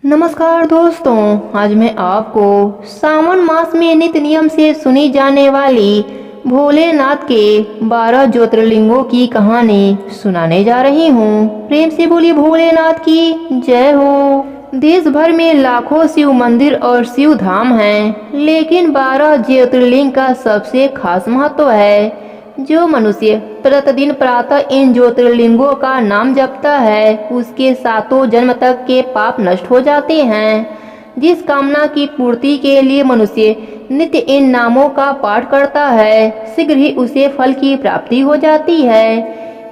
नमस्कार दोस्तों, आज मैं आपको सावन मास में नित्य नियम से सुनी जाने वाली भोलेनाथ के 12 ज्योतिर्लिंगों की कहानी सुनाने जा रही हूँ। प्रेम से बोलिए भोलेनाथ की जय हो। देश भर में लाखों शिव मंदिर और शिव धाम हैं, लेकिन 12 ज्योतिर्लिंग का सबसे खास महत्व है। जो मनुष्य प्रतिदिन प्रातः इन ज्योतिर्लिंगों का नाम जपता है, उसके सातों जन्म तक के पाप नष्ट हो जाते हैं। जिस कामना की पूर्ति के लिए मनुष्य नित्य इन नामों का पाठ करता है, शीघ्र ही उसे फल की प्राप्ति हो जाती है।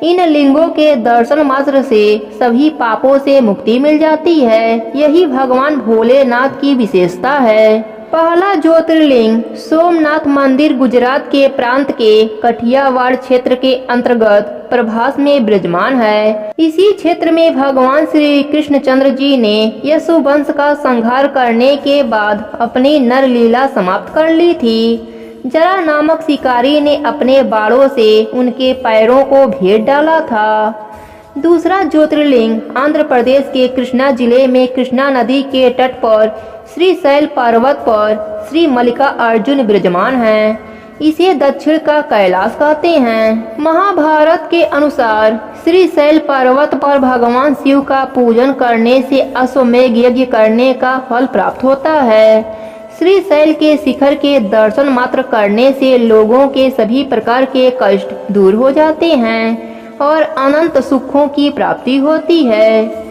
इन लिंगों के दर्शन मात्र से सभी पापों से मुक्ति मिल जाती है। यही भगवान भोलेनाथ की विशेषता है। पहला ज्योतिर्लिंग सोमनाथ मंदिर गुजरात के प्रांत के कठियावाड़ क्षेत्र के अंतर्गत प्रभास में विराजमान है। इसी क्षेत्र में भगवान श्री कृष्णचंद्र जी ने यशु वंश का संहार करने के बाद अपनी नर लीला समाप्त कर ली थी। जरा नामक शिकारी ने अपने बाणों से उनके पैरों को भेद डाला था। दूसरा ज्योतिर्लिंग आंध्र प्रदेश के कृष्णा जिले में कृष्णा नदी के तट पर श्री शैल पर्वत पर श्री मल्लिका अर्जुन विराजमान है। इसे दक्षिण का कैलाश कहते हैं। महाभारत के अनुसार श्री शैल पर्वत पर भगवान शिव का पूजन करने से अश्वमेध यज्ञ करने का फल प्राप्त होता है। श्री शैल के शिखर के दर्शन मात्र करने से लोगों के सभी प्रकार के कष्ट दूर हो जाते हैं और अनंत सुखों की प्राप्ति होती है।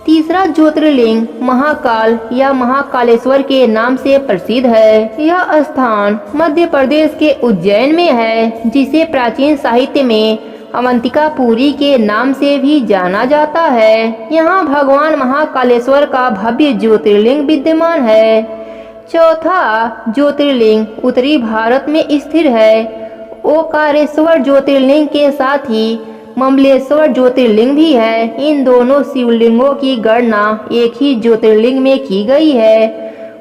तीसरा ज्योतिर्लिंग महाकाल या महाकालेश्वर के नाम से प्रसिद्ध है। यह स्थान मध्य प्रदेश के उज्जैन में है, जिसे प्राचीन साहित्य में अवंतिकापुरी के नाम से भी जाना जाता है। यहाँ भगवान महाकालेश्वर का भव्य ज्योतिर्लिंग विद्यमान है। चौथा ज्योतिर्लिंग उत्तरी भारत में स्थिर है। ओकारेश्वर ज्योतिर्लिंग के साथ ही ममलेश्वर ज्योतिर्लिंग भी है। इन दोनों शिवलिंगों की गणना एक ही ज्योतिर्लिंग में की गई है।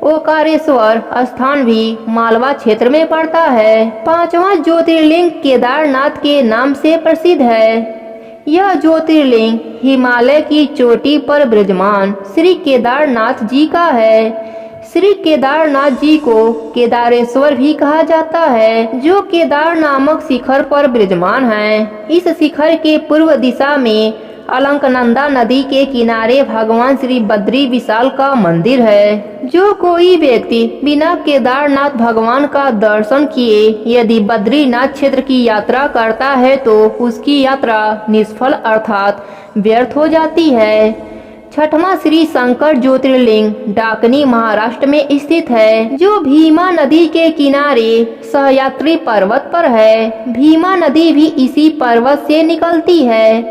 ओकारेश्वर स्थान भी मालवा क्षेत्र में पड़ता है। पांचवा ज्योतिर्लिंग केदारनाथ के नाम से प्रसिद्ध है। यह ज्योतिर्लिंग हिमालय की चोटी पर विराजमान श्री केदारनाथ जी का है। श्री केदारनाथ जी को केदारेश्वर भी कहा जाता है, जो केदार नामक शिखर पर विराजमान है। इस शिखर के पूर्व दिशा में अलकनंदा नदी के किनारे भगवान श्री बद्री विशाल का मंदिर है। जो कोई व्यक्ति बिना केदारनाथ भगवान का दर्शन किए यदि बद्रीनाथ क्षेत्र की यात्रा करता है, तो उसकी यात्रा निष्फल अर्थात व्यर्थ हो जाती है। छठवां श्री शंकर ज्योतिर्लिंग डाकनी महाराष्ट्र में स्थित है, जो भीमा नदी के किनारे सहयात्री पर्वत पर है। भीमा नदी भी इसी पर्वत से निकलती है।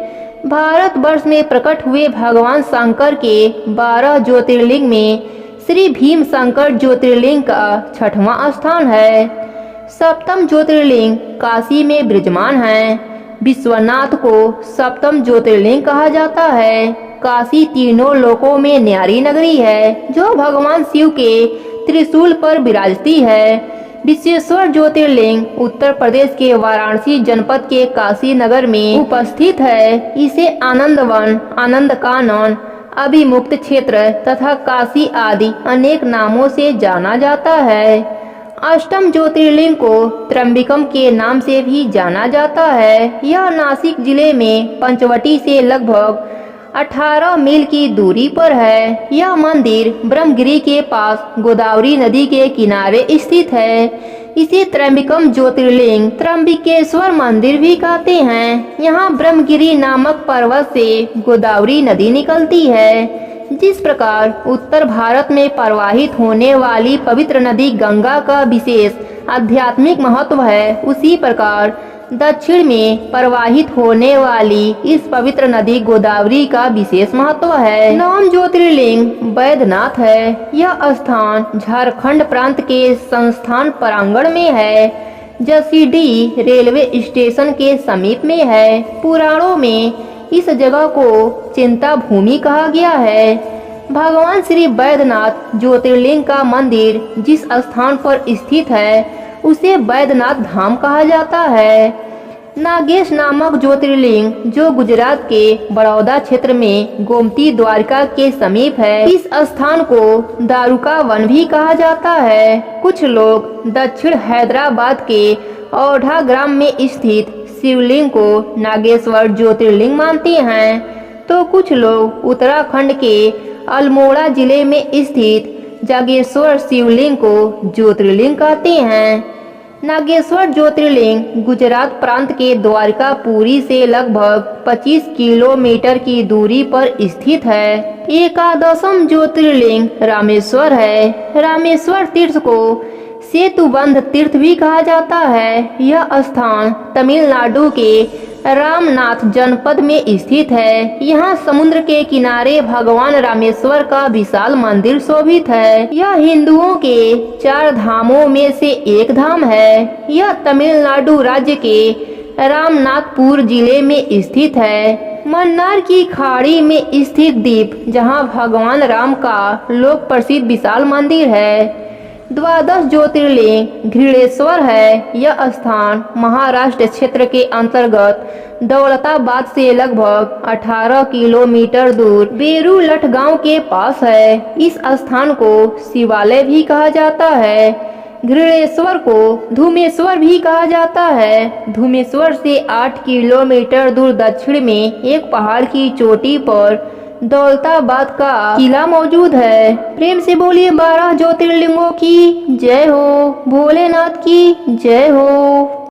भारतवर्ष में प्रकट हुए भगवान शंकर के 12 ज्योतिर्लिंग में श्री भीम शंकर ज्योतिर्लिंग का छठवां स्थान है। सप्तम ज्योतिर्लिंग काशी में विराजमान है। विश्वनाथ को सप्तम ज्योतिर्लिंग कहा जाता है। काशी तीनों लोकों में न्यारी नगरी है, जो भगवान शिव के त्रिशूल पर विराजती है। विश्वेश्वर ज्योतिर्लिंग उत्तर प्रदेश के वाराणसी जनपद के काशी नगर में उपस्थित है। इसे आनंद वन, आनंद कानन, अभिमुक्त क्षेत्र तथा काशी आदि अनेक नामों से जाना जाता है। अष्टम ज्योतिर्लिंग को त्र्यंबकम के नाम से भी जाना जाता है। यह नासिक जिले में पंचवटी से लगभग 18 मील की दूरी पर है। यह मंदिर ब्रह्मगिरी के पास गोदावरी नदी के किनारे स्थित है। इसे त्र्यंबकम ज्योतिर्लिंग त्र्यंबकेश्वर मंदिर भी कहते हैं। यहाँ ब्रह्मगिरी नामक पर्वत से गोदावरी नदी निकलती है। जिस प्रकार उत्तर भारत में प्रवाहित होने वाली पवित्र नदी गंगा का विशेष आध्यात्मिक महत्व है, उसी प्रकार दक्षिण में प्रवाहित होने वाली इस पवित्र नदी गोदावरी का विशेष महत्व है। नवम ज्योतिर्लिंग बैद्यनाथ है। यह स्थान झारखंड प्रांत के संस्थान प्रांगण में है। जसीडीह रेलवे स्टेशन के समीप में है। पुराणों में इस जगह को चिंता भूमि कहा गया है। भगवान श्री बैद्यनाथ ज्योतिर्लिंग का मंदिर जिस स्थान पर स्थित है, उसे बैद्यनाथ धाम कहा जाता है। नागेश नामक ज्योतिर्लिंग जो गुजरात के बड़ौदा क्षेत्र में गोमती द्वारका के समीप है। इस स्थान को दारुका वन भी कहा जाता है। कुछ लोग दक्षिण हैदराबाद के औढ़ा ग्राम में स्थित शिवलिंग को नागेश्वर ज्योतिर्लिंग मानते हैं, तो कुछ लोग उत्तराखंड के अल्मोड़ा जिले में स्थित जागेश्वर शिवलिंग को ज्योतिर्लिंग कहते हैं। नागेश्वर ज्योतिर्लिंग गुजरात प्रांत के द्वारकापुरी से लगभग 25 किलोमीटर की दूरी पर स्थित है। एकादशम ज्योतिर्लिंग रामेश्वर है। रामेश्वर तीर्थ को सेतुबंध तीर्थ भी कहा जाता है। यह स्थान तमिलनाडु के रामनाथ जनपद में स्थित है। यहाँ समुद्र के किनारे भगवान रामेश्वर का विशाल मंदिर शोभित है। यह हिंदुओं के 4 धामों में से एक धाम है। यह तमिलनाडु राज्य के रामनाथपुर जिले में स्थित है। मन्नार की खाड़ी में स्थित द्वीप जहाँ भगवान राम का लोक प्रसिद्ध विशाल मंदिर है। द्वादश ज्योतिर्लिंग घृणेश्वर है। यह स्थान महाराष्ट्र क्षेत्र के अंतर्गत दौलताबाद से लगभग 18 किलोमीटर दूर बेरूलठ गांव के पास है। इस स्थान को शिवालय भी कहा जाता है। घृणेश्वर को धूमेश्वर भी कहा जाता है। धूमेश्वर से 8 किलोमीटर दूर दक्षिण में एक पहाड़ की चोटी पर दौलताबाद का किला मौजूद है। प्रेम से बोलिए 12 ज्योतिर्लिंगों की जय हो, भोलेनाथ की जय हो।